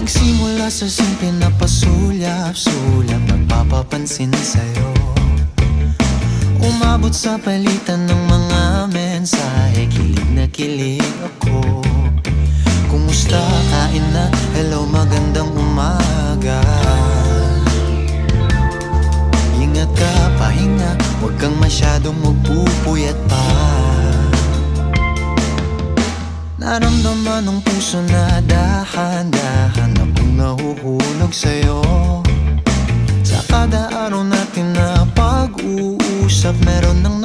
Nagsimula sa simple na pasulyap-sulyap, nagpapapansin sa'yo. Umabot sa palitan ng mga mensahe, kilig na kilig ako. Kumusta, kain na, hello, magandang umaga. Ingat ka, pahinga, huwag kang masyadong magpupuyat pa. Naramdaman ng puso na dahan-dahan akong nahuhulog sa'yo. Sa kada araw natin na pag-uusap, meron nang